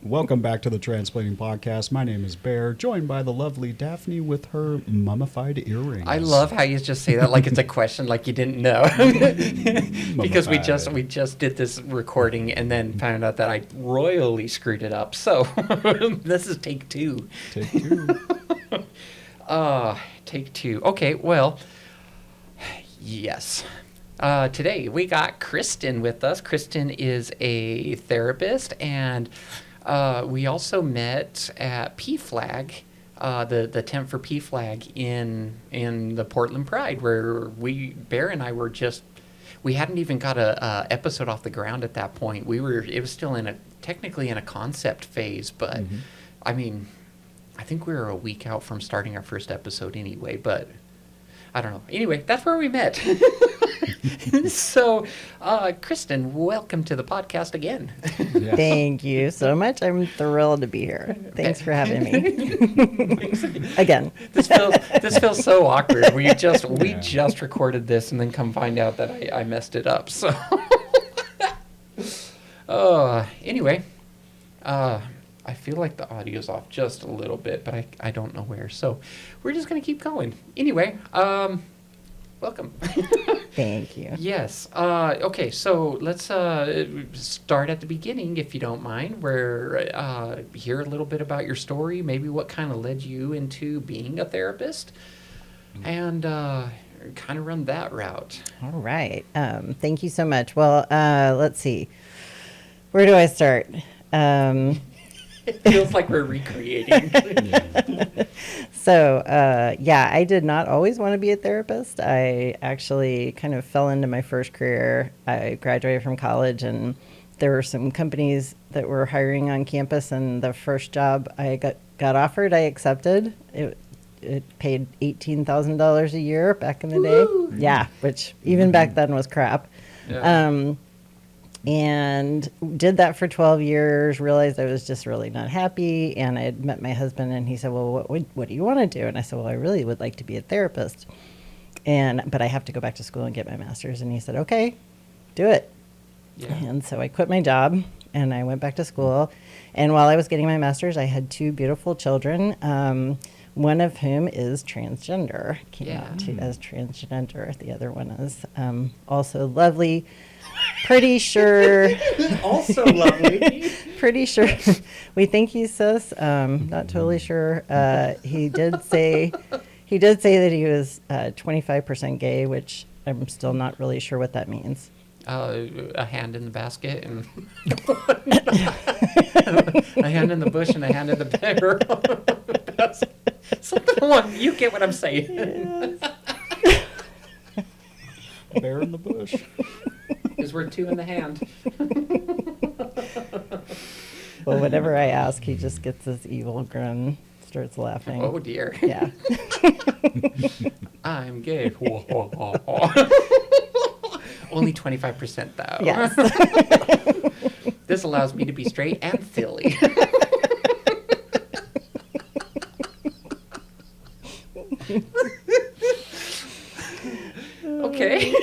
Welcome back to the Transplanting Podcast. My name is Bear, joined by the lovely Daphne with her mummified earrings. I love how you just say that like it's a question, like you didn't know. Because we just did this recording and then found out that I royally screwed it up. So this is take two. Take two. Take two. Okay, well, yes. Today we got Kristen with us. Kristen is a therapist, and we also met at PFLAG, the tent for PFLAG in the Portland Pride, where Bear and I were we hadn't even got a episode off the ground at that point. It was still technically in a concept phase, but I mean, I think we were a week out from starting our first episode anyway, but I don't know. Anyway, that's where we met. So, Kristen, welcome to the podcast again. Yes. Thank you so much. I'm thrilled to be here. Thanks for having me. Again. This feels so awkward. We just recorded this and then come find out that I messed it up. So, anyway, I feel like the audio's off just a little bit, but I don't know where. So, we're just going to keep going. Anyway, welcome. Thank you. Yes. Okay, so let's start at the beginning, if you don't mind, where hear a little bit about your story, maybe what kind of led you into being a therapist, and kind of run that route. All right. Thank you so much. Well, let's see. Where do I start? It feels like we're recreating. So, I did not always want to be a therapist. I actually kind of fell into my first career. I graduated from college, and there were some companies that were hiring on campus, and the first job I got offered, I accepted. It paid $18,000 a year back in the Woo! day. Yeah, which even back then was crap. Yeah. And did that for 12 years, realized I was just really not happy. And I had met my husband, and he said, well, what do you want to do? And I said, well, I really would like to be a therapist. But I have to go back to school and get my master's. And he said, okay, do it. Yeah. And so I quit my job and I went back to school. And while I was getting my master's, I had two beautiful children, one of whom is transgender, came out as transgender. The other one is also lovely. Pretty sure. Also lovely. Pretty sure. We think he's cis. Not totally sure. He did say that he was 25% gay, which I'm still not really sure what that means. A hand in the basket and a hand in the bush and a hand in the bear. Something along. You get what I'm saying. Yes. Bear in the bush. Because we're two in the hand. Well, whenever I ask, he just gets this evil grin, starts laughing. Oh, dear. Yeah. I'm gay. Only 25% though. Yes. This allows me to be straight and silly. Okay.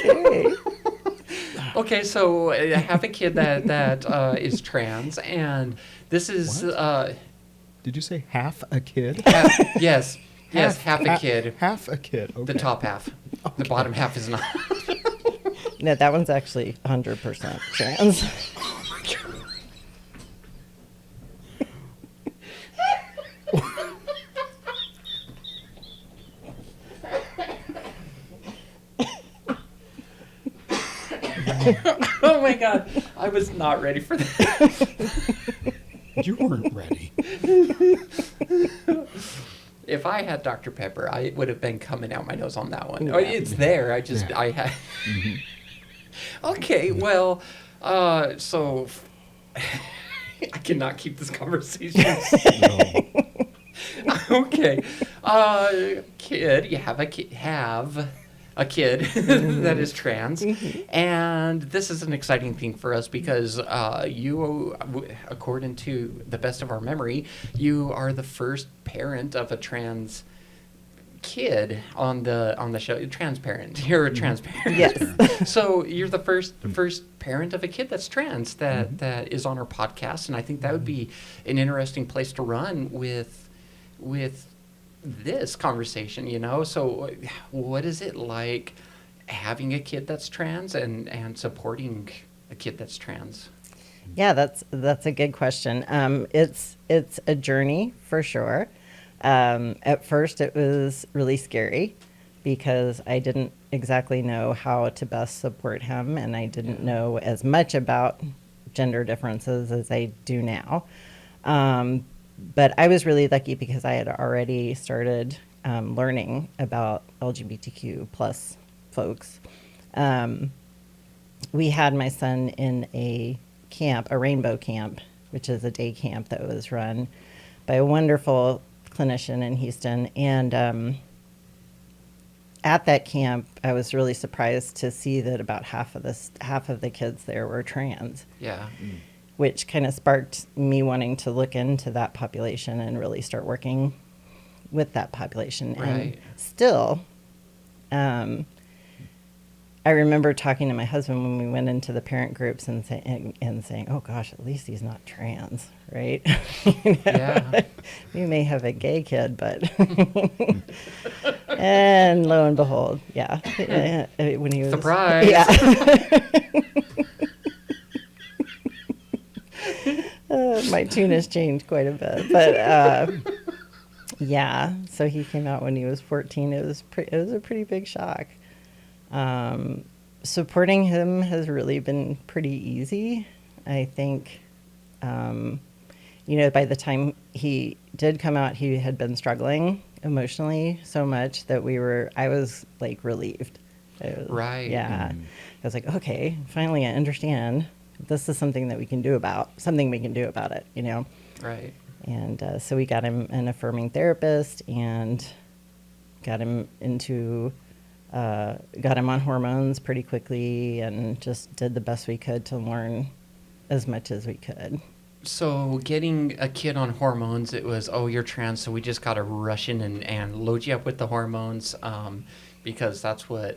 Okay, so I have a kid that is trans, and this is Did you say half a kid? yes, half a kid. Half a kid. Okay. The top half. Okay. The bottom half is not. No, that one's actually 100% trans. Oh my god. Oh my god, I was not ready for that. You weren't ready. If I had Dr. Pepper, I would have been coming out my nose on that one. Yeah. Oh, it's there. I had. Okay, well, so I cannot keep this conversation. No. Okay, kid, you have a kid that is trans, and this is an exciting thing for us because you, according to the best of our memory, you are the first parent of a trans kid on the show. Transparent. You're transparent. Yes. So you're the first parent of a kid that's trans that is on our podcast, and I think that would be an interesting place to run with this conversation. So what is it like having a kid that's trans and supporting a kid that's trans? Yeah, that's a good question. It's a journey for sure. At first, it was really scary because I didn't exactly know how to best support him, and I didn't know as much about gender differences as I do now. But I was really lucky because I had already started learning about LGBTQ plus folks. We had my son in a camp, a rainbow camp, which is a day camp that was run by a wonderful clinician in Houston. And at that camp, I was really surprised to see that about half of the kids there were trans. Yeah. Which kind of sparked me wanting to look into that population and really start working with that population. Right. And still, I remember talking to my husband when we went into the parent groups and saying, "Oh gosh, at least he's not trans, right?" Yeah. We may have a gay kid, but and lo and behold, yeah, when he was Surprise. yeah. My tune has changed quite a bit, but yeah. So he came out when he was 14. It was a pretty big shock. Supporting him has really been pretty easy. I think, by the time he did come out, he had been struggling emotionally so much that I was like relieved. Right. Yeah. I was like, okay, finally I understand. This is something we can do about it, Right. And so we got him an affirming therapist and got him on hormones pretty quickly and just did the best we could to learn as much as we could. So getting a kid on hormones, it was, oh, you're trans, so we just got to rush in and load you up with the hormones because that's what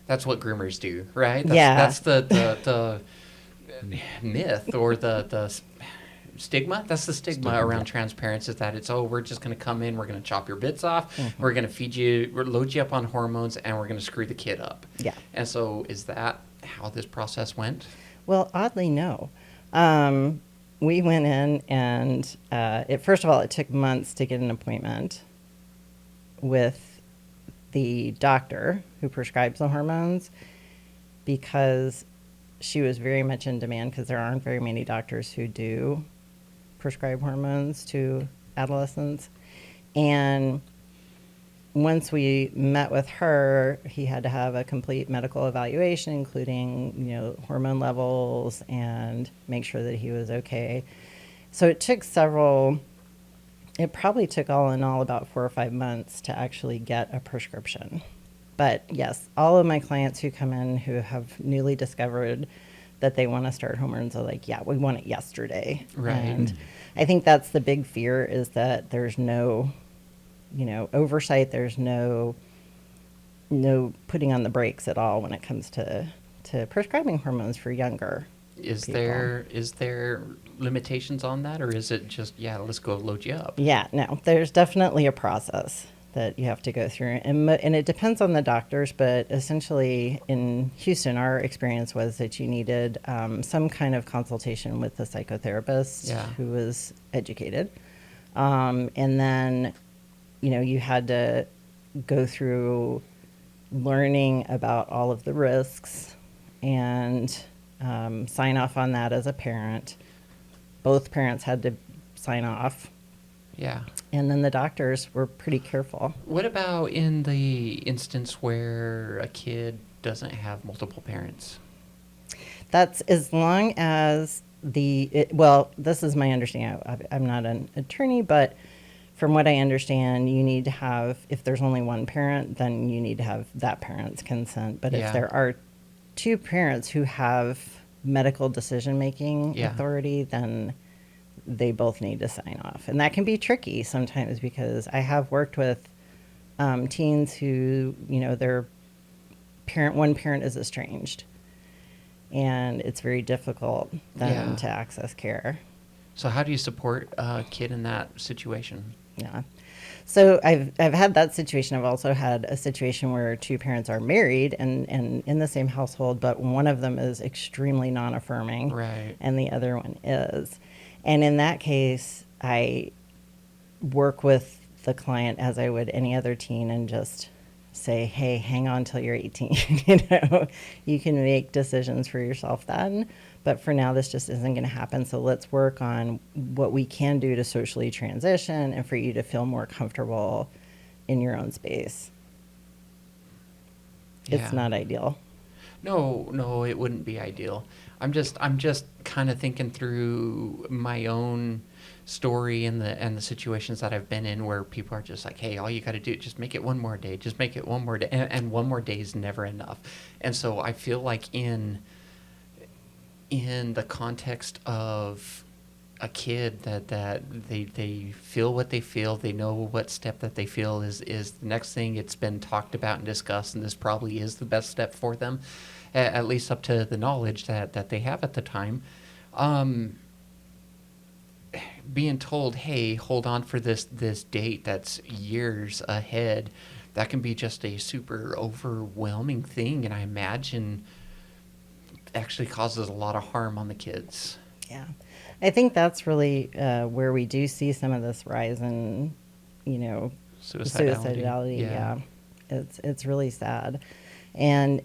groomers do, right? That's the myth or the stigma. That's the stigma around trans parents, is that it's, oh, we're just going to come in, we're going to chop your bits off, we're going to feed you, load you up on hormones, and we're going to screw the kid up. Yeah. And so is that how this process went? Well, oddly, no. We went in and first of all, it took months to get an appointment with the doctor who prescribes the hormones because she was very much in demand because there aren't very many doctors who do prescribe hormones to adolescents. And once we met with her, he had to have a complete medical evaluation, including, hormone levels and make sure that he was okay. So it probably took all in all about 4 or 5 months to actually get a prescription. But yes, all of my clients who come in who have newly discovered that they want to start hormones are like, yeah, we want it yesterday. Right. And I think that's the big fear, is that there's no, oversight. There's no putting on the brakes at all when it comes to prescribing hormones for younger people. Is there limitations on that, or is it just, yeah, let's go load you up? Yeah, no, there's definitely a process that you have to go through. And it depends on the doctors, but essentially in Houston, our experience was that you needed some kind of consultation with a psychotherapist who was educated. And then, you had to go through learning about all of the risks and sign off on that as a parent. Both parents had to sign off. Yeah. And then the doctors were pretty careful. What about in the instance where a kid doesn't have multiple parents? That's as long as this is my understanding. I'm not an attorney, but from what I understand, you need to have, if there's only one parent, then you need to have that parent's consent. But if there are two parents who have medical decision-making authority, then they both need to sign off. And that can be tricky sometimes because I have worked with teens who, their one parent is estranged. And it's very difficult then to access care. So how do you support a kid in that situation? Yeah. So I've had that situation. I've also had a situation where two parents are married and in the same household, but one of them is extremely non-affirming, Right. and the other one is. And in that case, I work with the client as I would any other teen and just say, hey, hang on till you're 18. You can make decisions for yourself then. But for now, this just isn't going to happen. So let's work on what we can do to socially transition and for you to feel more comfortable in your own space. Yeah. It's not ideal. No, it wouldn't be ideal. I'm just kind of thinking through my own story and the situations that I've been in where people are just like, hey, all you got to do, just make it one more day, just make it one more day, and one more day is never enough. And so I feel like in the context of a kid that they feel what they feel, they know what step that they feel is the next thing. It's been talked about and discussed, and this probably is the best step for them, at least up to the knowledge that they have at the time. Being told, hey, hold on for this date that's years ahead, that can be just a super overwhelming thing, and I imagine actually causes a lot of harm on the kids. Yeah. I think that's really where we do see some of this rise in, suicidality. Yeah. It's really sad. And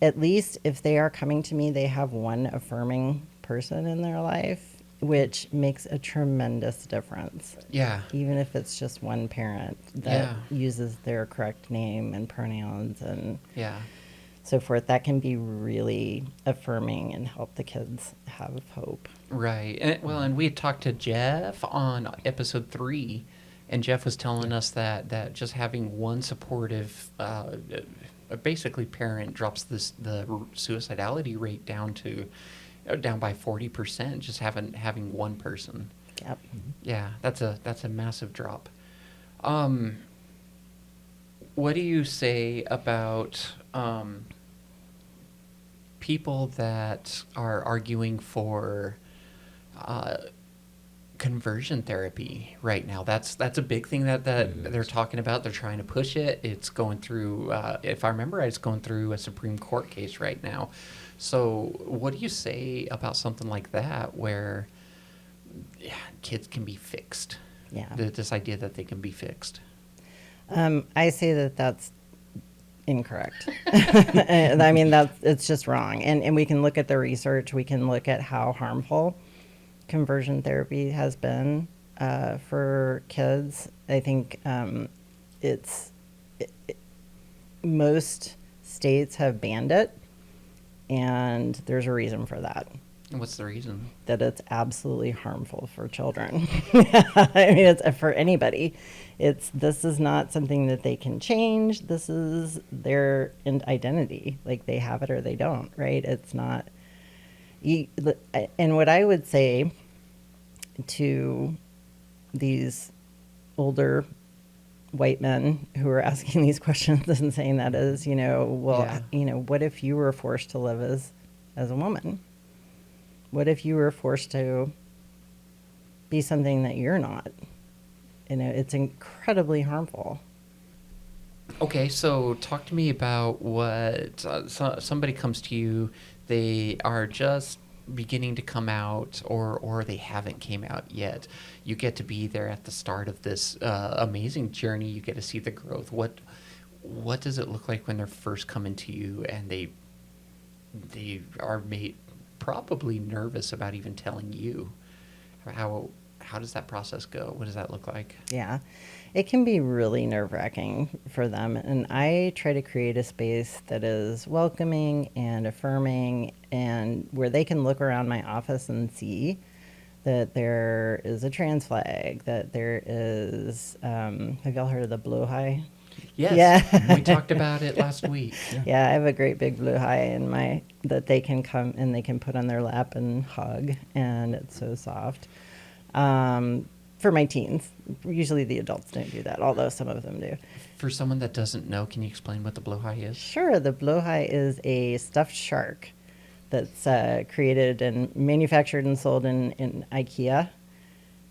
at least if they are coming to me, they have one affirming person in their life, which makes a tremendous difference. Yeah. Even if it's just one parent that uses their correct name and pronouns and so forth, that can be really affirming and help the kids have hope. Right. And we had talked to Jeff on episode 3, and Jeff was telling us that just having one supportive, basically parent drops the suicidality rate down by 40%. Just having one person. Yep. Yeah, that's a massive drop. What do you say about people that are arguing for conversion therapy right now? That's a big thing that they're talking about. They're trying to push it. It's going through, if I remember right, it's going through a Supreme Court case right now. So what do you say about something like that where kids can be fixed? Yeah. This idea that they can be fixed. I say that that's incorrect. I mean, it's just wrong. And we can look at the research. We can look at how harmful conversion therapy has been for kids. I think most states have banned it, and there's a reason for that. And what's the reason? That it's absolutely harmful for children. I mean, it's for anybody. This is not something that they can change. This is their identity. Like, they have it or they don't, right? It's not. And what I would say to these older white men who are asking these questions and saying that is, what if you were forced to live as a woman? What if you were forced to be something that you're not? It's incredibly harmful. Okay, so talk to me about what somebody comes to you, they are just beginning to come out or they haven't came out yet. You get to be there at the start of this amazing journey. You get to see the growth. What does it look like when they're first coming to you and they are made probably nervous about even telling you? How does that process go? What does that look like? Yeah, it can be really nerve-wracking for them. And I try to create a space that is welcoming and affirming and where they can look around my office and see that there is a trans flag, that there is, have y'all heard of the blue high? Yes, Yeah. We talked about it last week. Yeah, I have a great big blue high that they can come and they can put on their lap and hug, and it's so soft. for my teens. Usually the adults don't do that, although some of them do. For someone that doesn't know, can you explain what the blowhigh is? Sure, the blowhigh is a stuffed shark that's created and manufactured and sold in IKEA.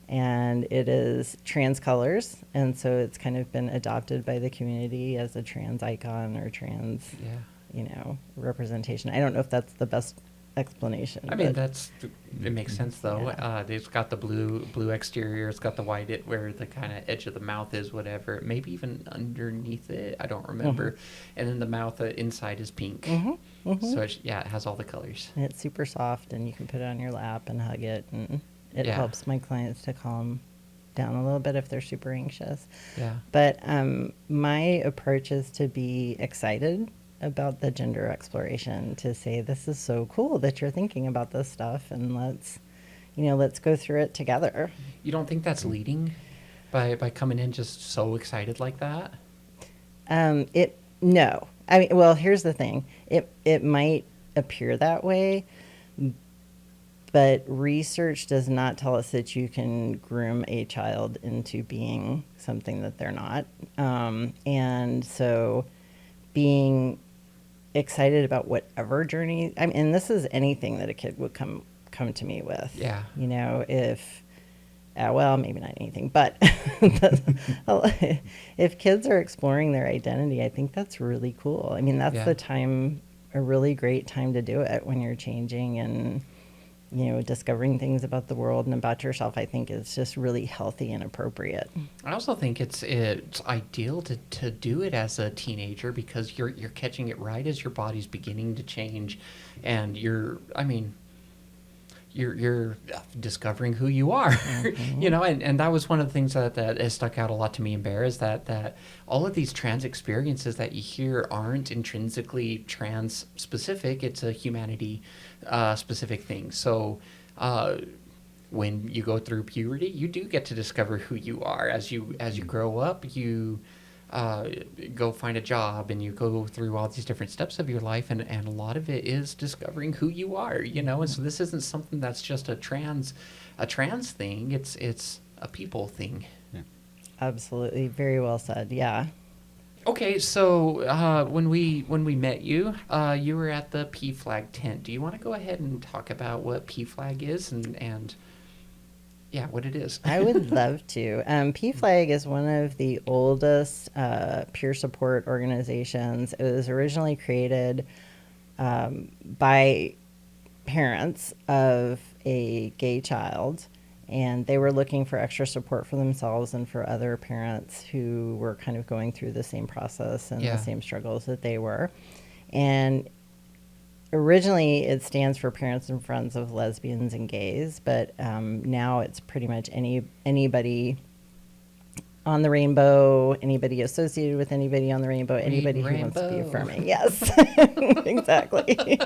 And it is trans colors, and so it's kind of been adopted by the community as a trans icon or trans, representation. I don't know if that's the best explanation. I mean, it makes sense though. Yeah. It's got the blue exterior. It's got the white where the kind of edge of the mouth is, whatever. Maybe even underneath it. I don't remember. Mm-hmm. And then the mouth inside is pink. Mm-hmm. Mm-hmm. So it has all the colors. And it's super soft, and you can put it on your lap and hug it, and it helps my clients to calm down a little bit if they're super anxious. Yeah. But my approach is to be excited about the gender exploration, to say, this is so cool that you're thinking about this stuff, and let's go through it together. You don't think that's leading by coming in just so excited like that? No. I mean, well, here's the thing. It might appear that way, but research does not tell us that you can groom a child into being something that they're not. And so being excited about whatever journey, and this is anything that a kid would come to me with. Yeah. If, well, maybe not anything, but if kids are exploring their identity, I think that's really cool. I mean, that's the time, a really great time to do it, when you're changing and, discovering things about the world and about yourself. I think it's just really healthy and appropriate. I also think it's ideal to do it as a teenager, because you're catching it right as your body's beginning to change, and you're discovering who you are. Mm-hmm. And that was one of the things that has stuck out a lot to me and Bear, is that all of these trans experiences that you hear aren't intrinsically trans specific. It's a humanity specific thing. So when you go through puberty, you do get to discover who you are. As you grow up, you go find a job, and you go through all these different steps of your life, and a lot of it is discovering who you are, and so this isn't something that's just a trans thing. It's a people thing. Yeah. Absolutely. Very well said. Yeah. Okay, so when we met you, you were at the PFLAG tent. Do you want to go ahead and talk about what PFLAG is and what it is? I would love to. PFLAG is one of the oldest peer support organizations. It was originally created by parents of a gay child, and they were looking for extra support for themselves and for other parents who were kind of going through the same process and the same struggles that they were. And originally, it stands for Parents and Friends of Lesbians and Gays, but now it's pretty much anybody on the rainbow, anybody associated with anybody on the rainbow, anybody who wants to be affirming. Yes, exactly.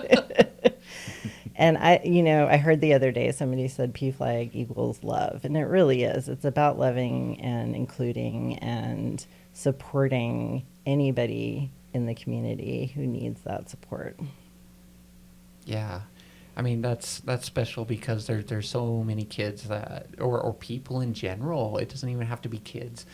And I heard the other day somebody said PFLAG equals love, and it really is. It's about loving and including and supporting anybody in the community who needs that support. Yeah, I mean that's special, because there's so many kids that or people in general. It doesn't even have to be kids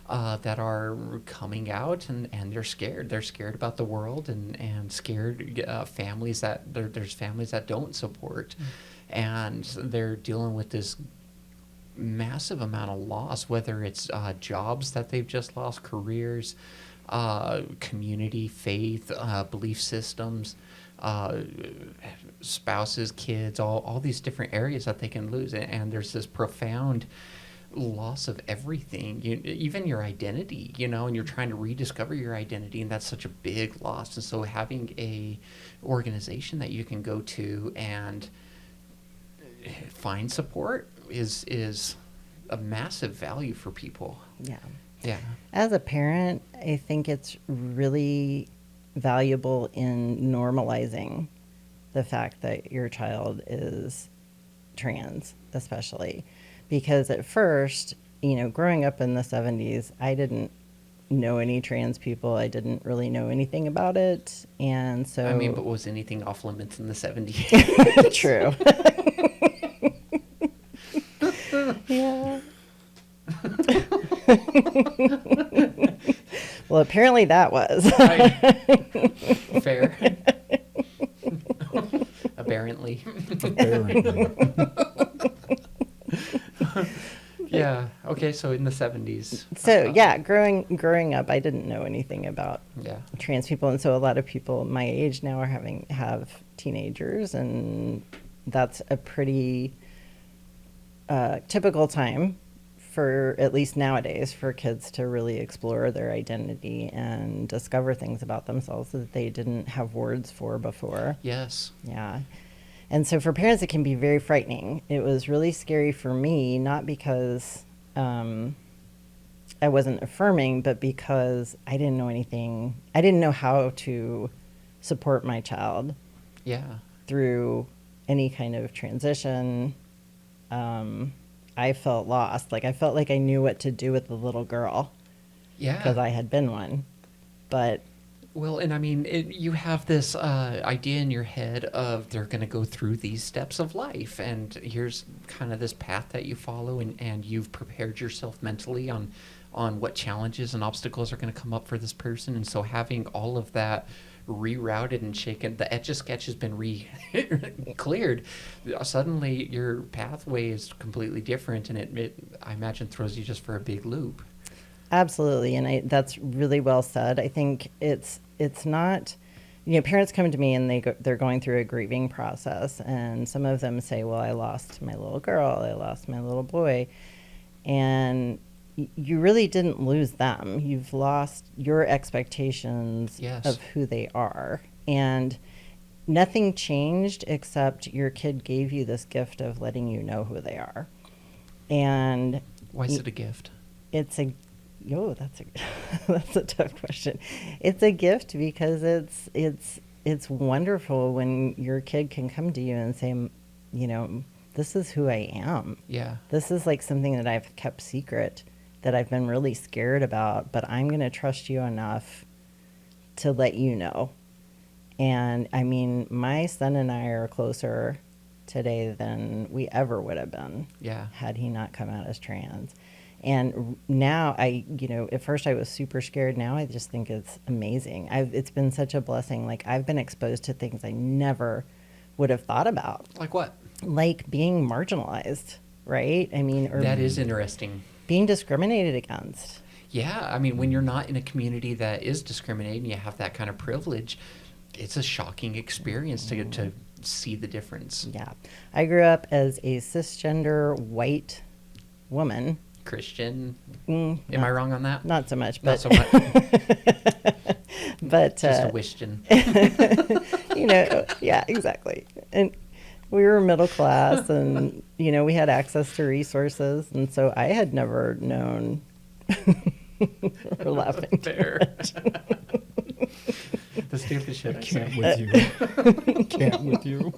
that are coming out and they're scared. They're scared about the world and scared families that there's families that don't support, and they're dealing with this massive amount of loss. Whether it's jobs that they've just lost, careers, community, faith, belief systems. Spouses, kids, all these different areas that they can lose, and there's this profound loss of everything, even your identity, and you're trying to rediscover your identity, and that's such a big loss. And so having a organization that you can go to and find support is a massive value for people. Yeah. As a parent, I think it's really valuable in normalizing the fact that your child is trans, especially because at first, growing up in the 70s, I didn't know any trans people. I didn't really know anything about it. And so, but was anything off limits in the 70s? True. Yeah. Well, apparently that was. Fair. Apparently. Apparently. Yeah. Okay. So in the 70s. So yeah, growing up, I didn't know anything about Yeah. trans people, and so a lot of people my age now have teenagers, and that's a pretty typical time for, at least nowadays, for kids to really explore their identity and discover things about themselves that they didn't have words for before. Yes. Yeah. And so for parents, it can be very frightening. It was really scary for me, not because I wasn't affirming, but because I didn't know anything. I didn't know how to support my child Yeah. through any kind of transition. I felt lost. Like I felt like I knew what to do with the little girl Yeah. because I had been one. But Well, and I mean, you have this idea in your head of they're going to go through these steps of life, and here's kind of this path that you follow, and you've prepared yourself mentally on what challenges and obstacles are going to come up for this person, and so having all of that rerouted and shaken, the Etch-a-Sketch has been cleared. Suddenly, your pathway is completely different, and it I imagine throws you just for a big loop. absolutely, and that's really well said. I think it's not, parents come to me and they're going through a grieving process, and some of them say, "Well, I lost my little girl, I lost my little boy," and you really didn't lose them. You've lost your expectations Yes. of who they are, and nothing changed except your kid gave you this gift of letting you know who they are, and Why is it a gift? it's a that's a that's a tough question. It's a gift because it's wonderful when your kid can come to you and say, this is who I am. Yeah. This is like something that I've kept secret, that I've been really scared about, but I'm going to trust you enough to let you know. And I mean, my son and I are closer today than we ever would have been Yeah. had he not come out as trans. And now at first I was super scared. Now I just think it's amazing. It's been such a blessing. Like I've been exposed to things I never would have thought about, Like what? like being marginalized, right? I mean, or That is interesting. being discriminated against. Yeah, I mean, when you're not in a community that is discriminating, you have that kind of privilege, it's a shocking experience to see the difference. Yeah. I grew up as a cisgender white woman. Christian, Mm, am I wrong on that? Not so much, Not but so much. but Just a wishin'. yeah, exactly. And we were middle class, and we had access to resources, and so I had never known. We're laughing. Fair. The stupid shit I Can't say. with you. Can't with you.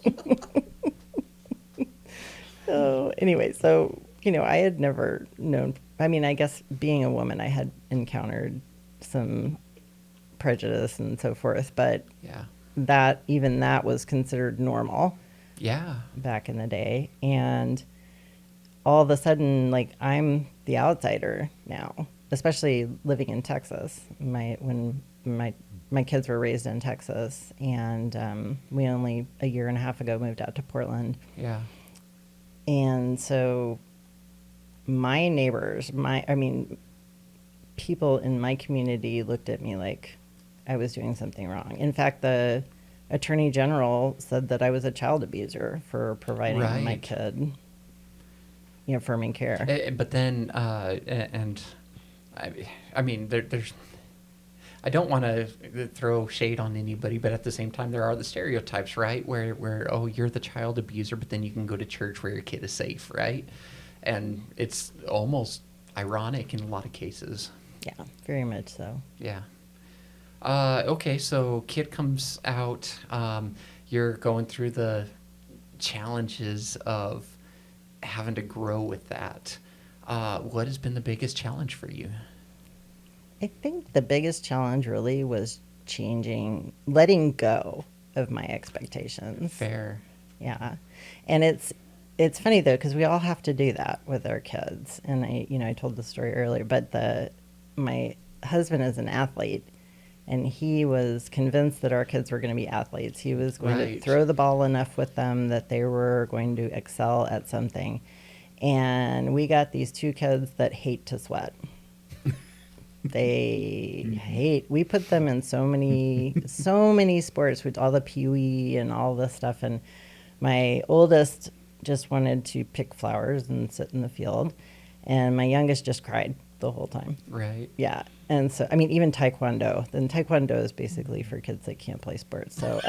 So anyway, so I had never known. I mean, I guess being a woman, I had encountered some prejudice and so forth, but Yeah. that was considered normal Yeah. back in the day. And all of a sudden, like, I'm the outsider now, especially living in Texas. When my kids were raised in Texas, and we only a year and a half ago moved out to Portland. Yeah. And so my neighbors, people in my community looked at me like I was doing something wrong. In fact, the attorney general said that I was a child abuser for providing my Right. kid affirming care. But then, and I mean, there's. I don't want to throw shade on anybody, but at the same time, there are the stereotypes, right? Where oh, you're the child abuser, but then you can go to church where your kid is safe, right? And it's almost ironic in a lot of cases. Yeah, very much so. Yeah. Okay, so kid comes out. You're going through the challenges of having to grow with that. What has been the biggest challenge for you? I think the biggest challenge really was letting go of my expectations. Fair. Yeah. And it's it's funny though, because we all have to do that with our kids. And I told the story earlier, but my husband is an athlete, and he was convinced that our kids were going to be athletes. He was going to Right. throw the ball enough with them that they were going to excel at something. And we got these two kids that hate to sweat. They hate. We put them in so many sports with all the Pee-wee and all this stuff. And my oldest just wanted to pick flowers and sit in the field, and my youngest just cried the whole time. Right. Yeah, and so I mean, even taekwondo. Then taekwondo is basically for kids that can't play sports. So,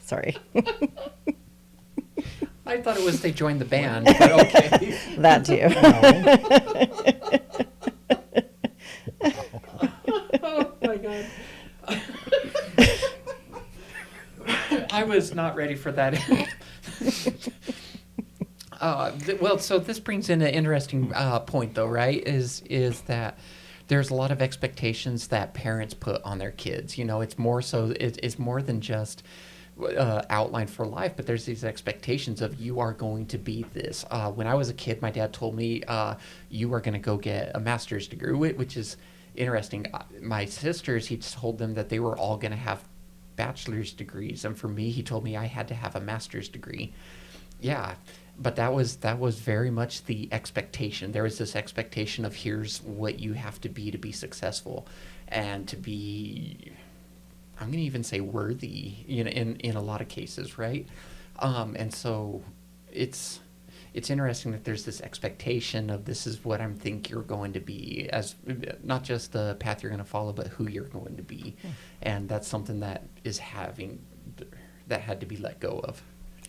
sorry. I thought it was they joined the band, but okay. That too. Oh my god. I was not ready for that. Well, so this brings in an interesting point, though, right? Is that there's a lot of expectations that parents put on their kids. It's more so. It's more than just outlined for life, but there's these expectations of you are going to be this. When I was a kid, my dad told me you are going to go get a master's degree, which is interesting. My sisters, he told them that they were all going to have bachelor's degrees, and for me, he told me I had to have a master's degree. Yeah, but that was very much the expectation. There was this expectation of here's what you have to be successful, and to be, I'm going to even say worthy, in a lot of cases, right? And so it's interesting that there's this expectation of this is what I think you're going to be, as not just the path you're going to follow, but who you're going to be. And that's something that had to be let go of.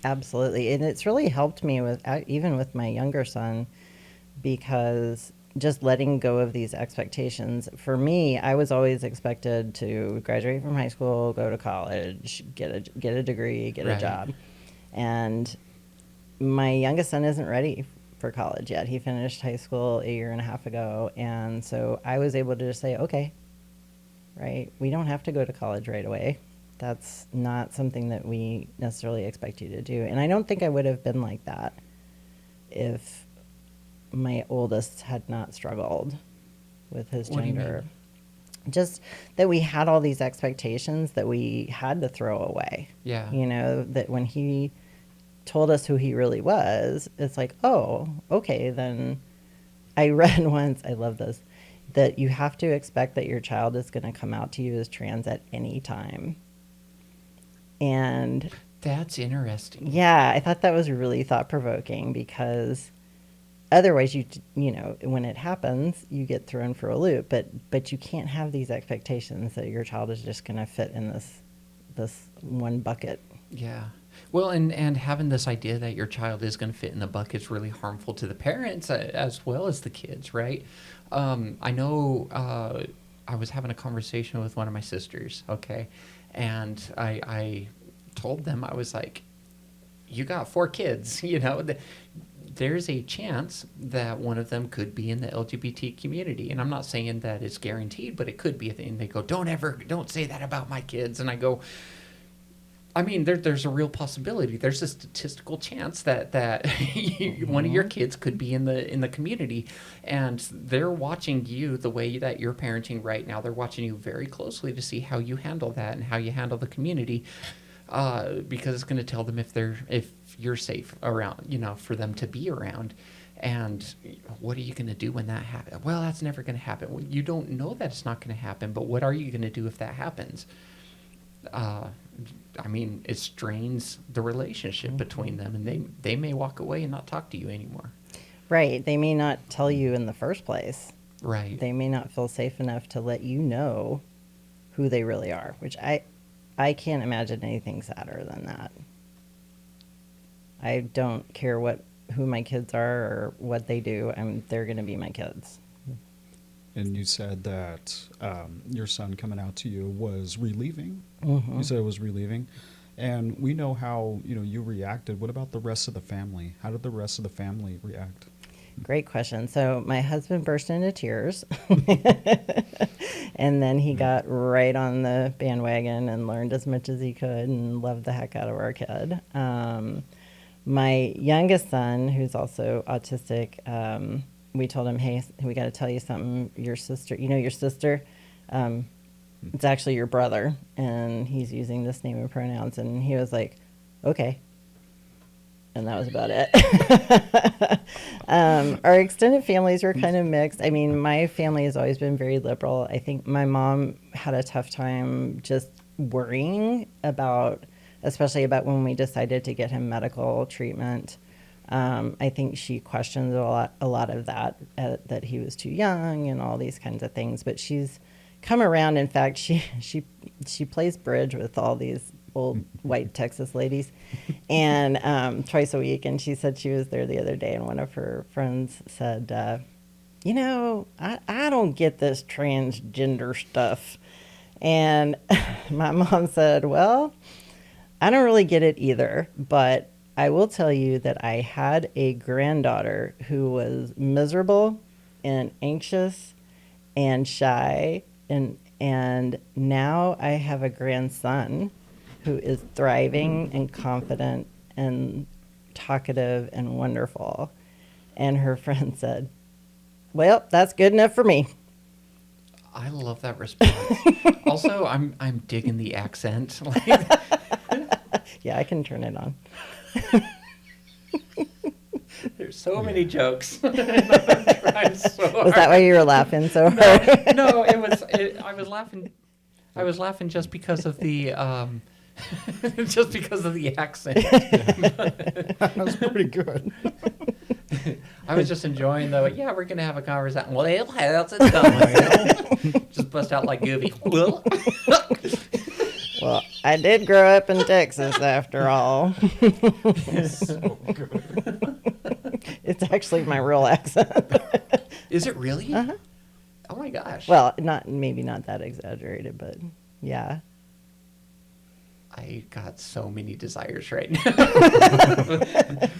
Absolutely. And it's really helped me even with my younger son, because just letting go of these expectations. For me, I was always expected to graduate from high school, go to college, get a degree, get a Right. job. And my youngest son isn't ready for college yet. He finished high school a year and a half ago. And so I was able to just say, okay, right, we don't have to go to college right away. That's not something that we necessarily expect you to do. And I don't think I would have been like that if my oldest had not struggled with his What do you gender. Just that we had all these expectations that we had to throw away. Yeah. That when he told us who he really was, it's like, oh, okay, then I read once, I love this, that you have to expect that your child is going to come out to you as trans at any time. And That's interesting. yeah, I thought that was really thought-provoking, because otherwise when it happens, you get thrown for a loop, but you can't have these expectations that your child is just going to fit in this one bucket. Yeah. Well, and having this idea that your child is going to fit in the bucket is really harmful to the parents as well as the kids, right? I know I was having a conversation with one of my sisters, okay? And I told them, I was like, you got 4 kids, there's a chance that one of them could be in the LGBT community. And I'm not saying that it's guaranteed, but it could be. And they go, don't say that about my kids. And I go, I mean, there's a real possibility. There's a statistical chance that one of your kids could be in the community, and they're watching you the way that you're parenting right now. They're watching you very closely to see how you handle that and how you handle the community, because it's going to tell them if you're safe around, for them to be around. And what are you going to do when that happens? Well, that's never going to happen. Well, you don't know that it's not going to happen, but what are you going to do if that happens? I mean, it strains the relationship between them, and they may walk away and not talk to you anymore. Right. They may not tell you in the first place. Right. They may not feel safe enough to let you know who they really are, which I can't imagine anything sadder than that. I don't care who my kids are or what they do. They're going to be my kids. And you said that your son coming out to you was relieving. Mm-hmm. You said it was relieving. And we know how, you reacted. What about the rest of the family? How did the rest of the family react? Great question. So my husband burst into tears, and then he got right on the bandwagon and learned as much as he could and loved the heck out of our kid. My youngest son, who's also autistic, we told him, hey, we got to tell you something. Your sister, your sister, it's actually your brother, and he's using this name and pronouns. And he was like, okay. And that was about it. Our extended families were kind of mixed. I mean, my family has always been very liberal. I think my mom had a tough time just worrying about, especially about when we decided to get him medical treatment. I think she questioned a lot of that, that he was too young and all these kinds of things. But she's come around. In fact, she plays bridge with all these old white Texas ladies, and twice a week. And she said she was there the other day, and one of her friends said, I don't get this transgender stuff. And my mom said, well, I don't really get it either, but I will tell you that I had a granddaughter who was miserable and anxious and shy, and now I have a grandson who is thriving and confident and talkative and wonderful. And her friend said, well, that's good enough for me. I love that response. Also, I'm digging the accent. Yeah, I can turn it on. There's so many jokes. I'm trying so hard. Was that why you were laughing so hard? No, I was laughing. I was laughing just because of the just because of the accent. That was pretty good. I was just enjoying the, yeah, we're going to have a conversation. Well, how's it going? Just bust out like Goofy. Well, I did grow up in Texas after all. So good. It's actually my real accent. Is it really? Uh-huh. Oh my gosh. Well, maybe not that exaggerated, but yeah. I got so many desires right now.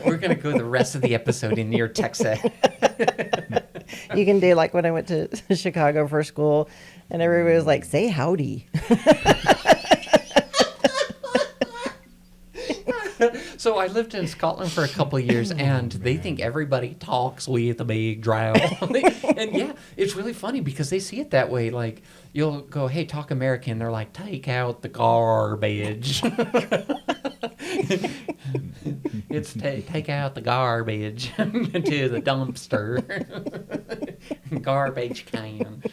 We're going to go the rest of the episode in near Texas. You can do like when I went to Chicago for school and everybody was like, say howdy. So I lived in Scotland for a couple of years, and they think everybody talks with a big drawl. And yeah, it's really funny because they see it that way. Like, you'll go, hey, talk American. They're like, take out the garbage. It's take out the garbage to the dumpster. Garbage can.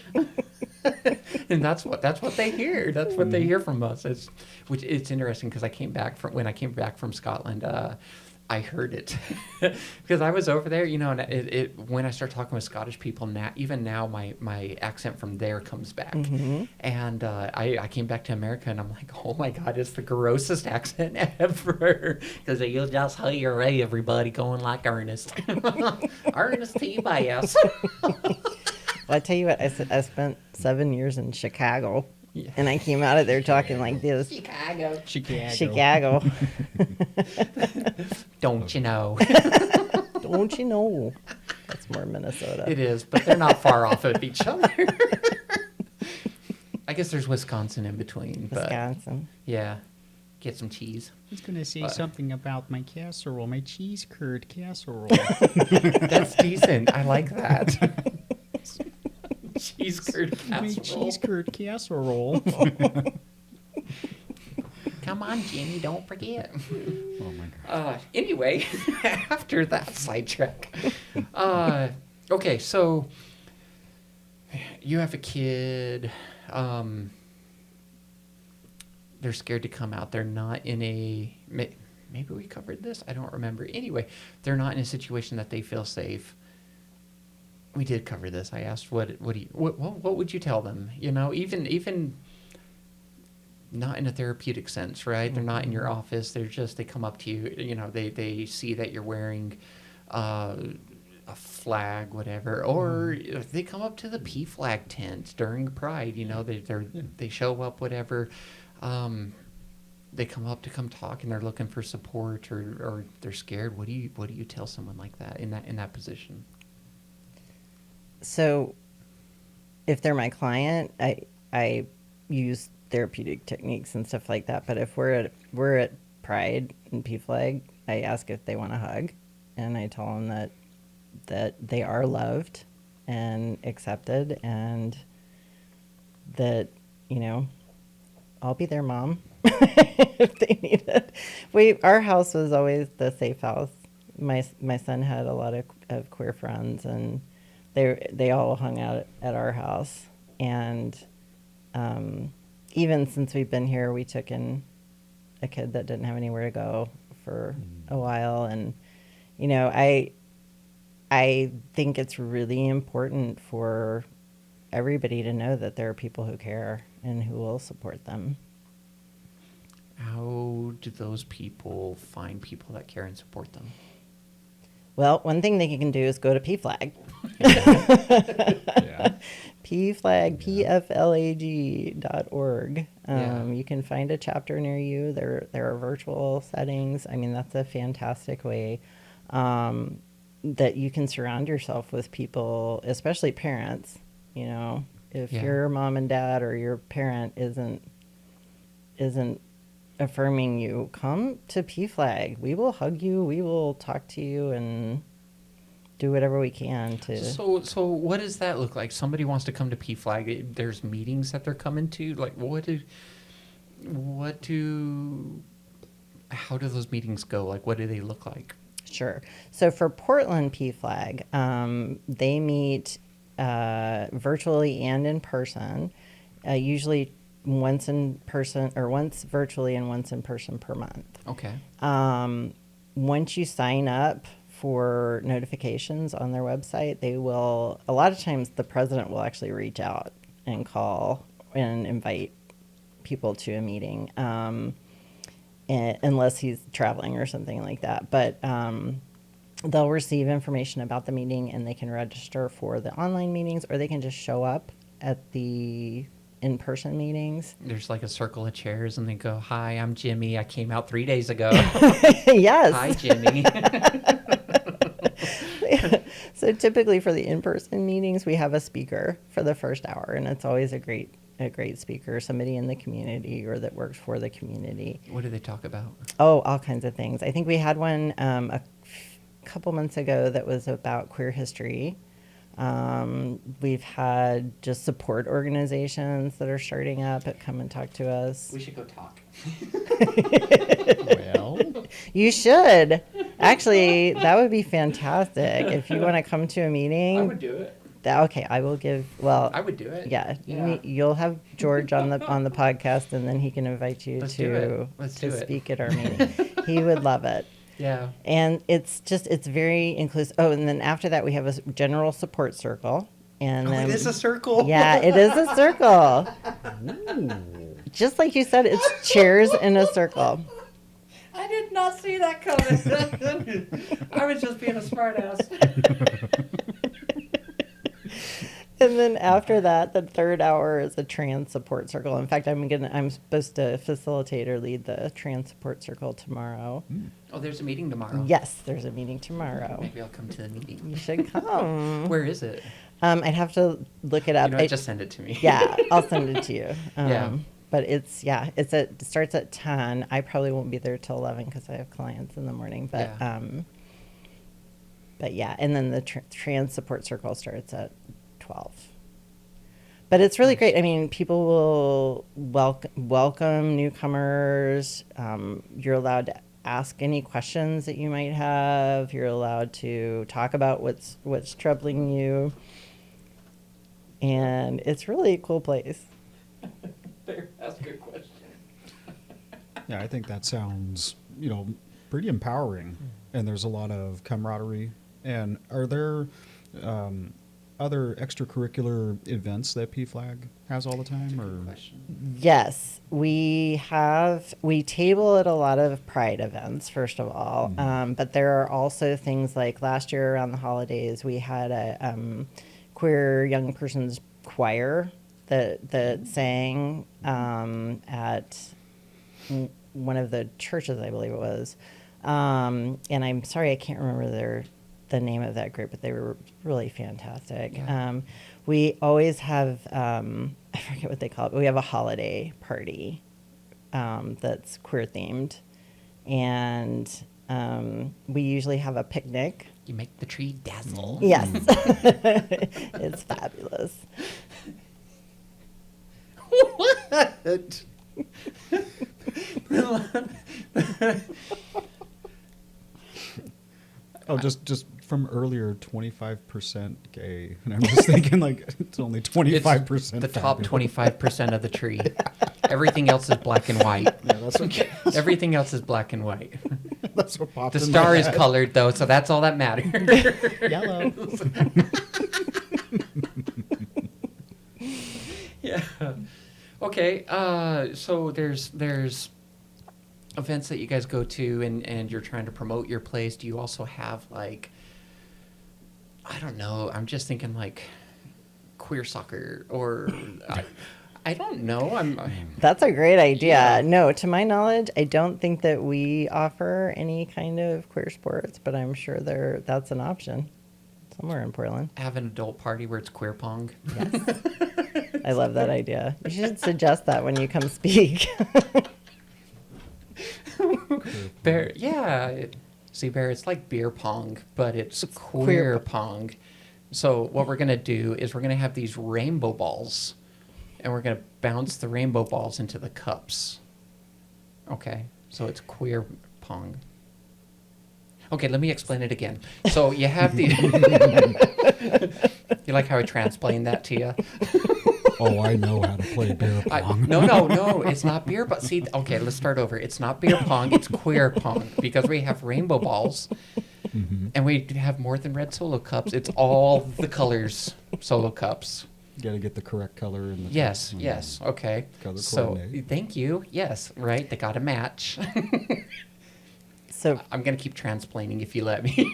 And that's what they hear. That's what they hear from us. It's interesting because when I came back from Scotland, I heard it because I was over there, and when I start talking with Scottish people now, even now, my accent from there comes back. Mm-hmm. And I came back to America, and I'm like, oh my God, it's the grossest accent ever because you'll just hear everybody going like Ernest, Ernest T. Bass. Well, I tell you what, I spent 7 years in Chicago, Yeah. and I came out of there talking like this. Chicago. Don't you know? Don't you know? That's more Minnesota. It is, but they're not far off of each other. I guess there's Wisconsin in between. But Wisconsin. yeah, get some cheese. I was going to say something about my casserole, my cheese curd casserole. That's decent. I like that. Cheese curd My casserole. cheese curd casserole. Come on, Jimmy, don't forget. Oh my God. Anyway, after that sidetrack. Okay, so you have a kid. They're scared to come out. They're not in a... Maybe we covered this. I don't remember. Anyway, they're not in a situation that they feel safe. We did cover this. I asked, what would you tell them? Even not in a therapeutic sense, right? They're not in your office. They come up to you. They see that you're wearing a flag, whatever, or if they come up to the PFLAG tent during Pride. They show up, whatever. They come up to come talk, and they're looking for support, or they're scared. What do you tell someone like that in that position? So if they're my client, I use therapeutic techniques and stuff like that. But if we're at Pride and PFLAG, I ask if they want a hug, and I tell them that they are loved and accepted, and that, you know, I'll be their mom if they need it. Our house was always the safe house. My son had a lot of queer friends, and they all hung out at our house. And even since we've been here, we took in a kid that didn't have anywhere to go for a while. And you know, I think it's really important for everybody to know that there are people who care and who will support them. How do those people find people that care and support them? Well, one thing they can do is go to PFLAG. Yeah. PFLAG, PFLAG.org. Yeah. You can find a chapter near you. There are virtual settings. I mean, that's a fantastic way that you can surround yourself with people, especially parents. You know, if Yeah. your mom and dad or your parent isn't affirming you, come to PFLAG. We will hug you. We will talk to you and do whatever we can to. So what does that look like? Somebody wants to come to PFLAG. There's meetings that they're coming to. Like, how do those meetings go? Like, what do they look like? Sure. So for Portland PFLAG, they meet virtually and in person, usually once in person or once virtually and once in person per month. Okay. Once you sign up for notifications on their website, they will, a lot of times the president will actually reach out and call and invite people to a meeting, unless he's traveling or something like that. But they'll receive information about the meeting, and they can register for the online meetings, or they can just show up at the in-person meetings. There's like a circle of chairs, and they go, "Hi, I'm Jimmy. I came out 3 days ago." Yes. Hi, Jimmy. So typically for the in-person meetings, we have a speaker for the first hour, and it's always a great speaker, somebody in the community or that works for the community. What do they talk about? Oh, all kinds of things. I think we had one a couple months ago that was about queer history. We've had just support organizations that are starting up that come and talk to us. We should go talk. Well, You should. Actually, that would be fantastic. If you want to come to a meeting. I would do it. Okay, I will give, well, I would do it. yeah, Yeah. you'll have George on the podcast, and then he can invite you Let's do it. Let's to do it. speak at our meeting. He would love it. Yeah. And it's very inclusive. Oh, and then after that, we have a general support circle. And then, it is a circle. yeah, it is a circle. Just like you said, it's chairs in a circle. I did not see that coming. I was just being a smartass. And then after that, the third hour is a trans support circle. In fact, I'm supposed to facilitate or lead the trans support circle tomorrow. Oh, there's a meeting tomorrow. Yes, there's a meeting tomorrow. Maybe I'll come to the meeting. You should come. Where is it? I'd have to look it up. You know, just send it to me. Yeah, I'll send it to you. Yeah. But it starts at 10. I probably won't be there till 11 because I have clients in the morning. But Yeah. but yeah, and then the trans support circle starts at 12. But it's really great. I mean, people will welcome newcomers. You're allowed to ask any questions that you might have. You're allowed to talk about what's troubling you. And it's really a cool place. Ask a question. yeah, I think that sounds, pretty empowering. And there's a lot of camaraderie. And are there other extracurricular events that PFLAG has all the time? Or Yes, we table at a lot of Pride events, first of all. But there are also things like last year around the holidays, we had a queer young person's choir that sang at one of the churches, I believe it was. And I'm sorry, I can't remember the name of that group, but they were really fantastic. Yeah. We always have, I forget what they call it, but we have a holiday party that's queer themed. And we usually have a picnic. You make the tree dazzle. Yes. It's fabulous. What? Oh, just from earlier, 25% gay, and I'm just thinking like it's only 25%. The top fabulous. 25% of the tree. Everything else is black and white. Yeah, that's what, Everything else is black and white. that's what popped The in my star is head. colored though, so that's all that matters. Yellow. Yeah. Okay. So there's events that you guys go to, and you're trying to promote your place. Do you also have like, I don't know. I'm just thinking like queer soccer or I don't know. That's a great idea. Yeah. No, to my knowledge, I don't think that we offer any kind of queer sports, but I'm sure that's an option somewhere in Portland. have an adult party where it's queer pong. Yes. I love that idea. You should suggest that when you come speak. Bear, yeah. See, Bear, it's like beer pong, but it's queer queer pong. So what we're gonna do is we're gonna have these rainbow balls, and we're gonna bounce the rainbow balls into the cups. Okay, so it's queer pong. Okay, let me explain it again. So you have the. You like how I transplained that to you? Oh, I know how to play beer pong. No, it's not beer. But see, okay, let's start over. It's not beer pong. It's queer pong because we have rainbow balls, and we have more than red Solo cups. It's all the colors Solo cups. You got to get the correct color in the Yes, cup. yes, okay. Color So coordinate. thank you. Yes, right. They got to match. So, I'm gonna keep transplaining if you let me.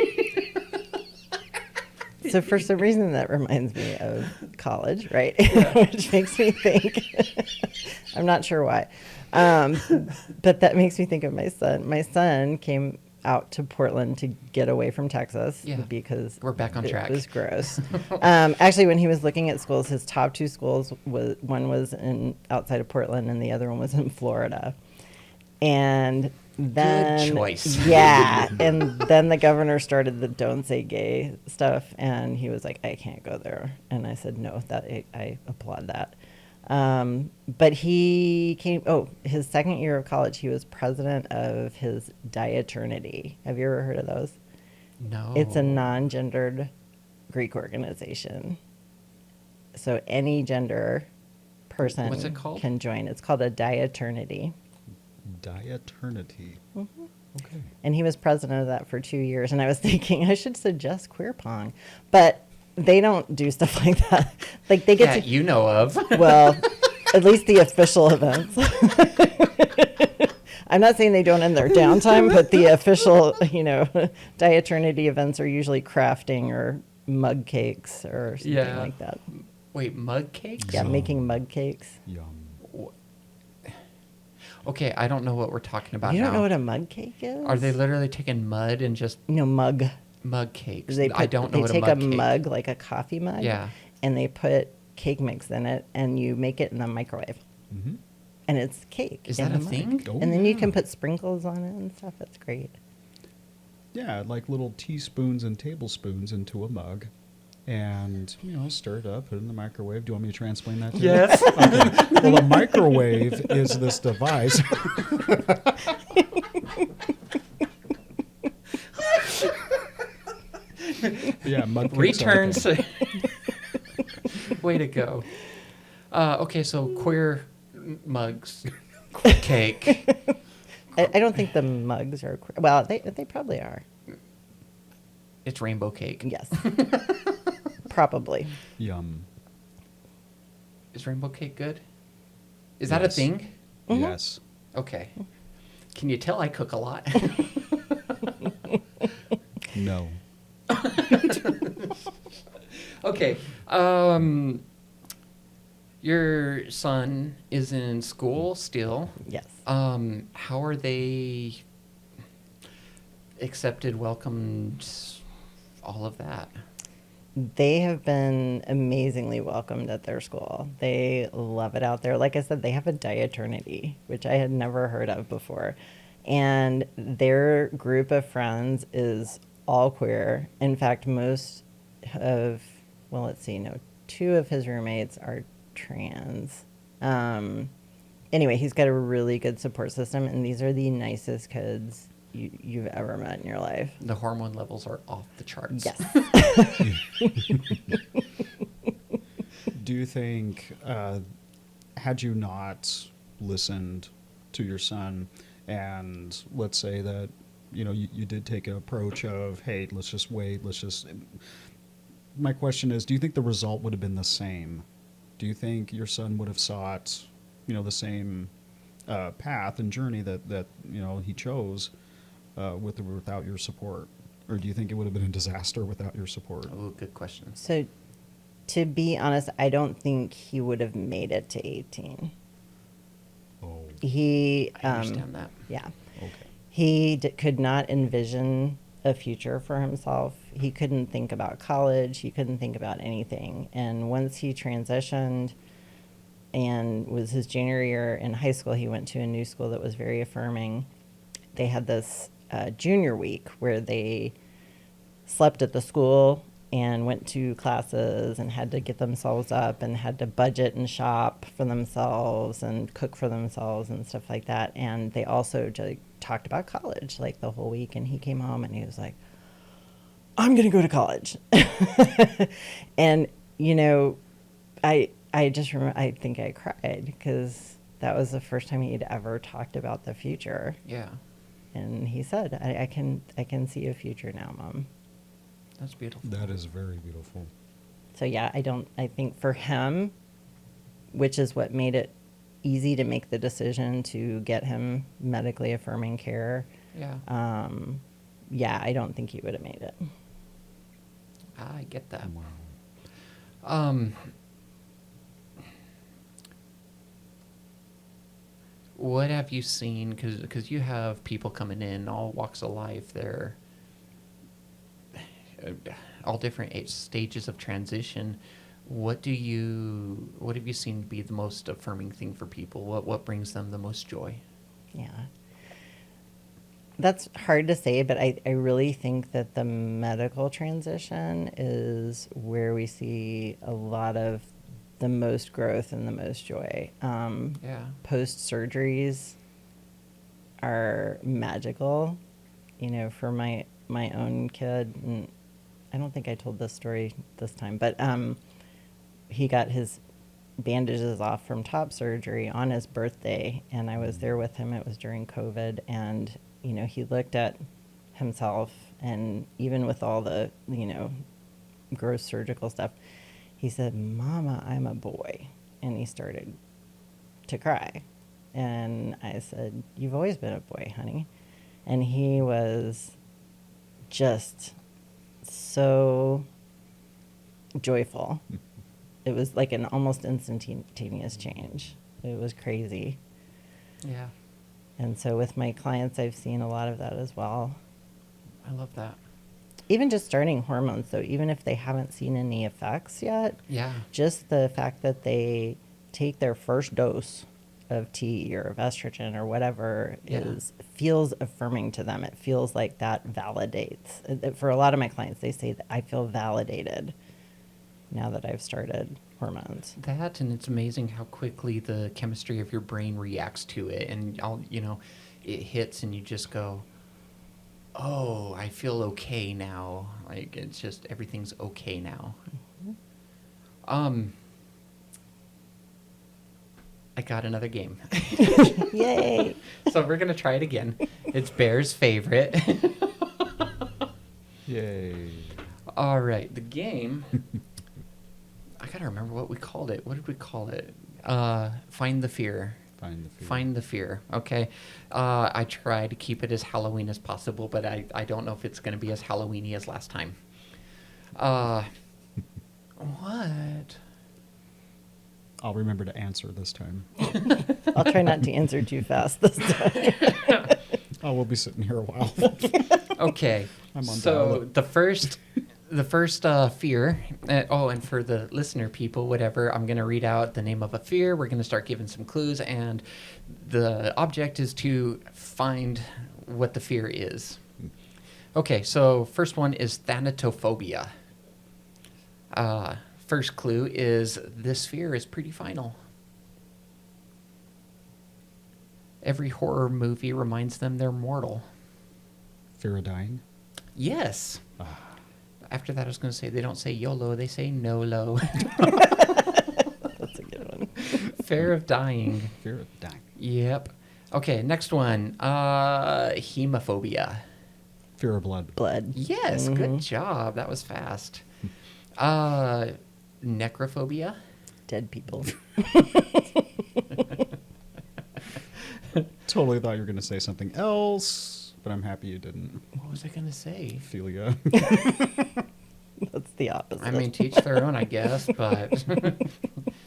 so for some reason that reminds me of college, right? Which makes me think, I'm not sure why, but that makes me think of my son. My son came out to Portland to get away from Texas Yeah. because We're back on track. It was gross. Actually, when he was looking at schools, his top two schools one was in outside of Portland and the other one was in Florida. And then, choice. yeah, and then the governor started the "Don't Say Gay" stuff, and he was like, "I can't go there." And I said, "No, I applaud that." But he came. Oh, his second year of college, he was president of his diaternity. Have you ever heard of those? No. It's a non-gendered Greek organization. So any gender person What's it called? can join. It's called a diaternity. Dieternity. Okay. And he was president of that for 2 years. And I was thinking I should suggest queer pong, but they don't do stuff like that. Like they get that you know of. well, at least the official events. I'm not saying they don't in their downtime, but the official, dieternity events are usually crafting or mug cakes or something Yeah. like that. Wait, mug cakes? Yeah, Yum. making mug cakes. Yum. Okay, I don't know what we're talking about You don't now. know what a mug cake is? Are they literally taking mud and just No, mug. mug cakes? They I don't know what a mug take a cake. mug, like a coffee mug, Yeah. and they put cake mix in it, and you make it in the microwave. Mm-hmm. And it's cake. Is in that a mug. thing? Oh, And then you yeah. can put sprinkles on it and stuff. It's great. Yeah, like little teaspoons and tablespoons into a mug. And, stir it up, put it in the microwave. Do you want me to transplant that to you? Yes. Okay. Well, a microwave is this device. Yeah, mug cakes are a Returns. thing. Way to go. Okay, so queer mugs cake. I don't think the mugs are. Well, they probably are. It's rainbow cake. Yes. Probably. Yum. Is rainbow cake good? Is that a Yes. thing? Yes. Okay. Can you tell I cook a lot? No. Okay. Your son is in school still. Yes. How are they accepted, welcomed, all of that? They have been amazingly welcomed at their school. They love it out there. Like I said, they have a dieternity, which I had never heard of before. And their group of friends is all queer. In fact, most of, well, let's see, no, two of his roommates are trans. Anyway, he's got a really good support system, and these are the nicest kids you've ever met in your life. The hormone levels are off the charts. Yes. Do you think, had you not listened to your son, and let's say that, you did take an approach of, hey, let's just wait, my question is, do you think the result would have been the same? Do you think your son would have sought, the same path and journey that he chose with or without your support? Or do you think it would have been a disaster without your support? Oh, good question. So, to be honest, I don't think he would have made it to 18. Oh, He, I understand that. yeah, okay. he could not envision a future for himself. He couldn't think about college. He couldn't think about anything. And once he transitioned and was his junior year in high school, he went to a new school that was very affirming. They had this junior week where they slept at the school and went to classes and had to get themselves up and had to budget and shop for themselves and cook for themselves and stuff like that. And they also just talked about college like the whole week. And he came home and he was like, I'm going to go to college. And, I just remember, I think I cried because that was the first time he'd ever talked about the future. Yeah, And he said, I can see a future now, Mom. that's beautiful. That is very beautiful. So yeah, I think for him, which is what made it easy to make the decision to get him medically affirming care. Yeah, Yeah, I don't think he would have made it. I get that. Wow. What have you seen? Because you have people coming in all walks of life. They're all different stages of transition. What have you seen to be the most affirming thing for people? What brings them the most joy? Yeah. That's hard to say, but I really think that the medical transition is where we see a lot of the most growth and the most joy. Yeah. Post surgeries are magical, for my own kid. And I don't think I told this story this time, but he got his bandages off from top surgery on his birthday, and I was there with him. It was during COVID, and he looked at himself, and even with all the gross surgical stuff, he said, Mama, I'm a boy. And he started to cry. And I said, you've always been a boy, honey. And he was just so joyful. It was like an almost instantaneous change. It was crazy. Yeah, And so with my clients, I've seen a lot of that as well. I love that. Even just starting hormones, though, even if they haven't seen any effects yet, Yeah. just the fact that they take their first dose of T or of estrogen or whatever Yeah. feels affirming to them. It feels like that validates. For a lot of my clients, they say that I feel validated now that I've started hormones. That, and it's amazing how quickly the chemistry of your brain reacts to it, and it hits, and you just go, "Oh, I feel okay now." Like it's just everything's okay now. I got another game, Yay! so we're gonna try it again. It's Bear's favorite. Yay. All right, the game. I gotta remember what we called it. What did we call it? Find the fear. Find the fear. Find the fear. Okay. I try to keep it as Halloween as possible, but I don't know if it's going to be as Halloweeny as last time. What? I'll remember to answer this time. I'll try not to answer too fast this time. Oh, we'll be sitting here a while. Okay. I'm on So dial-up. the first the first fear, and for the listener people, whatever, I'm going to read out the name of a fear. We're going to start giving some clues, and the object is to find what the fear is. Okay, so first one is thanatophobia. First clue is this fear is pretty final. Every horror movie reminds them they're mortal. Fear of dying. Yes. After that, I was going to say they don't say YOLO, they say NOLO. That's a good one. Fear of dying. Fear of dying. Yep. Okay, next one. Hemophobia. Fear of blood. Blood. Yes, good job. That was fast. Necrophobia. Dead people. Totally thought you were going to say something else, but I'm happy you didn't. What was I going to say? Philia. That's the opposite. I mean, to each their own, I guess, but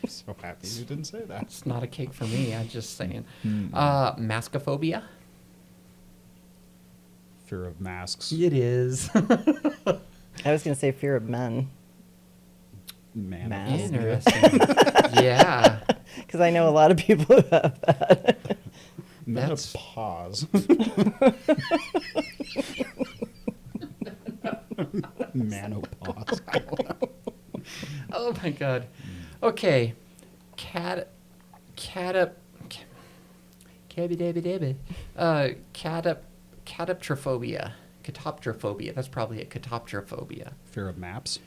So happy you didn't say that. it's not a cake for me. I'm just saying. Maskophobia. Fear of masks. It is. I was going to say fear of men. Man. Masks. Interesting. Yeah. Because I know a lot of people who have that. That's- Menopause. Manopause. I don't know. Oh my God. Okay. Catoptrophobia. Catoptrophobia. That's probably a catoptrophobia. Fear of maps.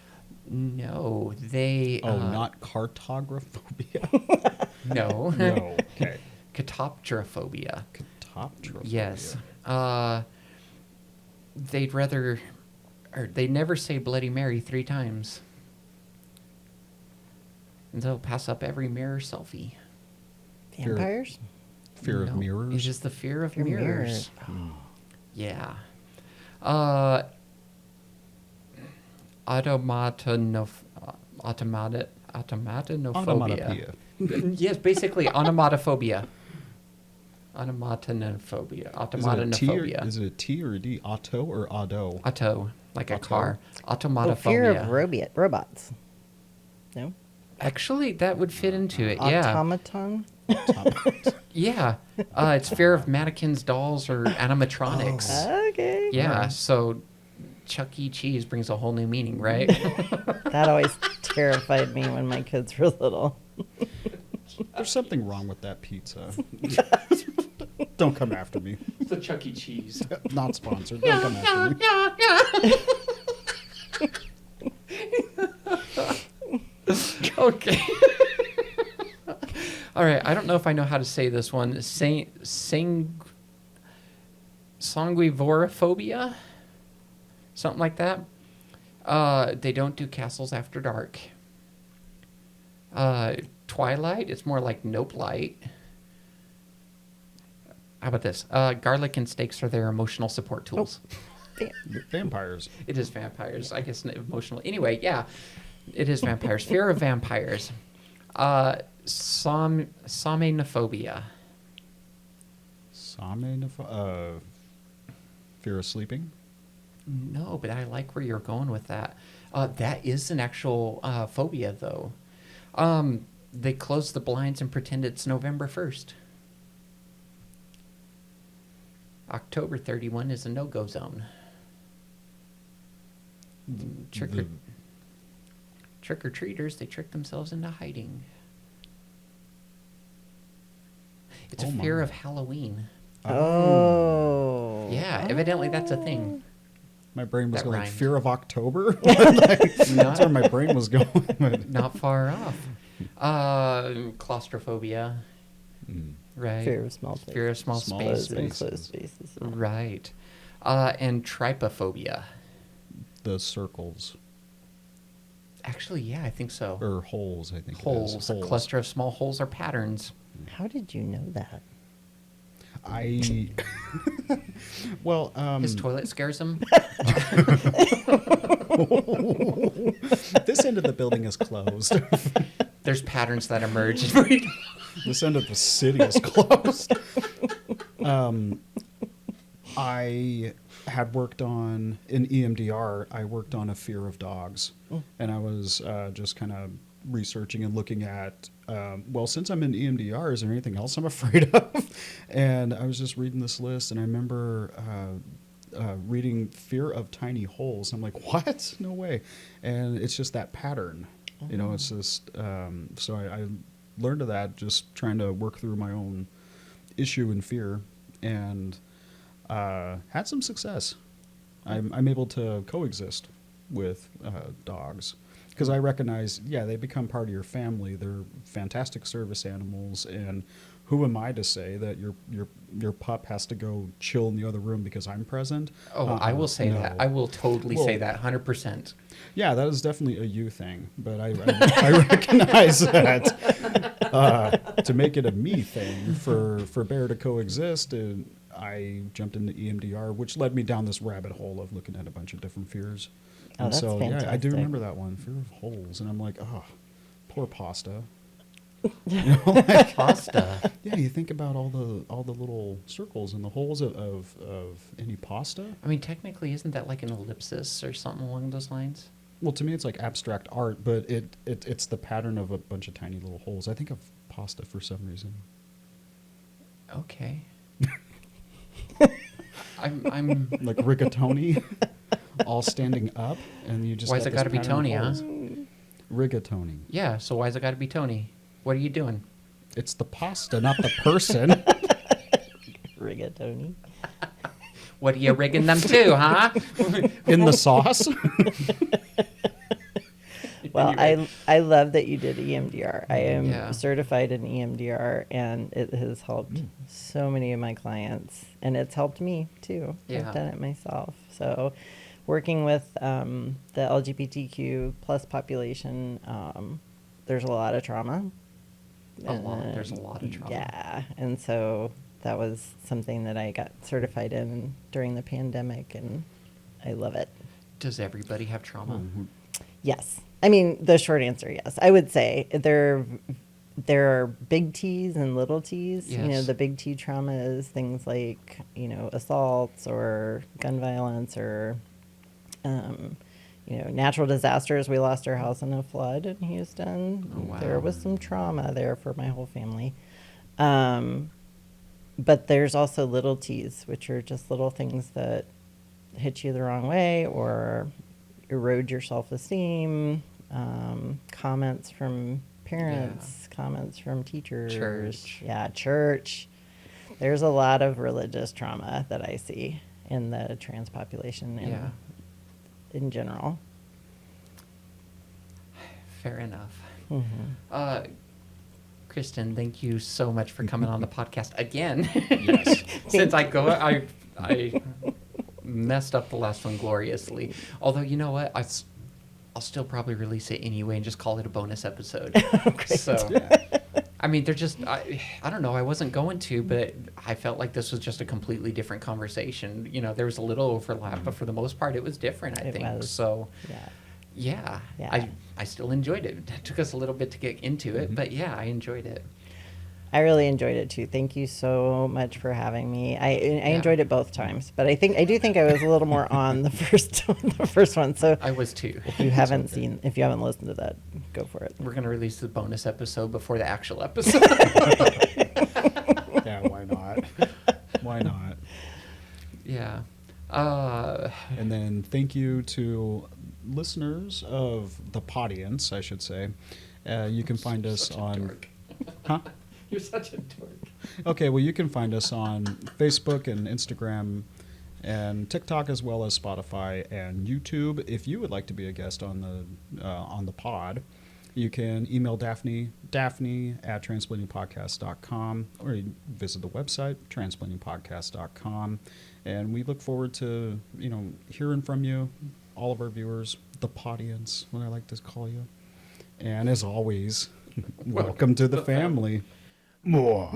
No, they. Oh, not cartographobia. No. No. Okay. Catoptrophobia. Catoptrophobia. Yes. They'd rather, or they never say Bloody Mary 3 times. And they'll pass up every mirror selfie. Vampires? Fear of No, mirrors. It's just the fear of Fear of mirrors. mirrors. Yeah. Automatonophobia. Onomatopoeia. Yes, basically onomatophobia. Onomatonophobia. Automatonophobia. Is it a T or a D? Auto or auto? Auto, like a Auto? car. Oh, Automatophobia. fear of robots. No? Actually, that would fit into it. Yeah. Automaton? Yeah. It's fear of mannequins, dolls, or animatronics. Okay. Yeah. So Chuck E. Cheese brings a whole new meaning, right? That always terrified me when my kids were little. There's something wrong with that pizza. Don't come after me. The Chuck E. Cheese. Not sponsored. Don't come after me. Okay. All right. I don't know if I know how to say this one. Sanguivorophobia? Something like that. They don't do castles after dark. Twilight, it's more like Nope Light. How about this? Garlic and steaks are their emotional support tools. Vampires. It is vampires. I guess emotional. Anyway, yeah, it is vampires. Fear of vampires. Somnophobia. Fear of sleeping. No, but I like where you're going with that. That is an actual phobia, though. They close the blinds and pretend it's November 1st. October 31 is a no-go zone. Trick-or-treaters, they trick themselves into hiding. It's a fear of Halloween. Oh. Yeah, evidently that's a thing. My brain was That going, rhymed. fear of October? That's where my brain was going. Not far off. Claustrophobia. Right. Fear of small spaces. Fear of small Small spaces. Closed and spaces. closed spaces. Right. And trypophobia. The circles. Actually, yeah, I think so. Or holes, I think Holes. it is. A cluster of small holes or patterns. How did you know that? Well, His toilet scares him. this end of the building is closed. There's patterns that emerge. This end of the city is closed. I had worked on, in EMDR, I worked on a fear of dogs. And I was just kind of researching and looking at, well, since I'm in EMDR, is there anything else I'm afraid of? And I was just reading this list, and I remember reading fear of tiny holes. I'm like, what? No way. And it's just that pattern. You know, it's just, so I learned of that just trying to work through my own issue and fear, and had some success. I'm able to coexist with dogs because I recognize, yeah, they become part of your family. They're fantastic service animals, and who am I to say that your pup has to go chill in the other room because I'm present? Oh, I will say no. that. I will totally say that 100%. Yeah, that is definitely a you thing, but I recognize that to make it a me thing for Bear to coexist, and I jumped into EMDR, which led me down this rabbit hole of looking at a bunch of different fears. Oh, And that's so, yeah, I do fantastic. remember that one, fear of holes, and I'm like, oh, poor pasta. You know, like, Pasta. yeah, you think about all the little circles and the holes of any pasta. I mean, technically, isn't that like an ellipsis or something along those lines? Well, to me, it's like abstract art, but it's the pattern of a bunch of tiny little holes. I think of pasta for some reason. Okay. I'm. Like rigatoni, all standing up, and you just. Why's got it this gotta be pattern of Tony, huh? holes. Rigatoni. Yeah. So why's it got to be Tony? What are you doing? It's the pasta, not the person. Rigatoni. What are you rigging them to, huh? In the sauce. Well, Anyway. I love that you did EMDR. I am Yeah. certified in EMDR, and it has helped so many of my clients, and it's helped me too. Yeah. I've done it myself. So, working with the LGBTQ plus population, there's a lot of trauma. There's a lot of trauma. Yeah, and so that was something that I got certified in during the pandemic, and I love it. Does everybody have trauma? Yes. I mean, the short answer, yes. I would say there are big T's and little T's. You know, Yes. the big T trauma is things like, assaults or gun violence or, natural disasters. We lost our house in a flood in Houston. Oh, wow. There was some trauma there for my whole family. But there's also little T's, which are just little things that hit you the wrong way or erode your self-esteem, comments from parents, comments from teachers. Church. Yeah, church. There's a lot of religious trauma that I see in the trans population Yeah. in general. Fair enough. Mm-hmm. Kristen, thank you so much for coming on the podcast again. Yes. Since I messed up the last one gloriously. Although, you know what? I'll still probably release it anyway and just call it a bonus episode. So, I mean, they're just, I don't know, I wasn't going to, but I felt like this was just a completely different conversation. You know, there was a little overlap, but for the most part, it was different, I It think. was. So, Yeah. yeah. I still enjoyed it. It took us a little bit to get into it, but yeah, I enjoyed it. I really enjoyed it too. Thank you so much for having me. I enjoyed it both times, but I do think I was a little more on the first one. So I was too. if you haven't listened to that, go for it. We're going to release the bonus episode before the actual episode. Yeah, why not? Why not? Yeah. And then thank you to listeners of the Podience, I should say. You can find us Such a on... dork. Huh? You're such a dork. Okay, well, you can find us on Facebook and Instagram and TikTok, as well as Spotify and YouTube. If you would like to be a guest on the pod, you can email Daphne at transplantingpodcast.com, or you can visit the website, transplantingpodcast.com. And we look forward to, hearing from you, all of our viewers, the Podience, what I like to call you. And as always, welcome to the family. More.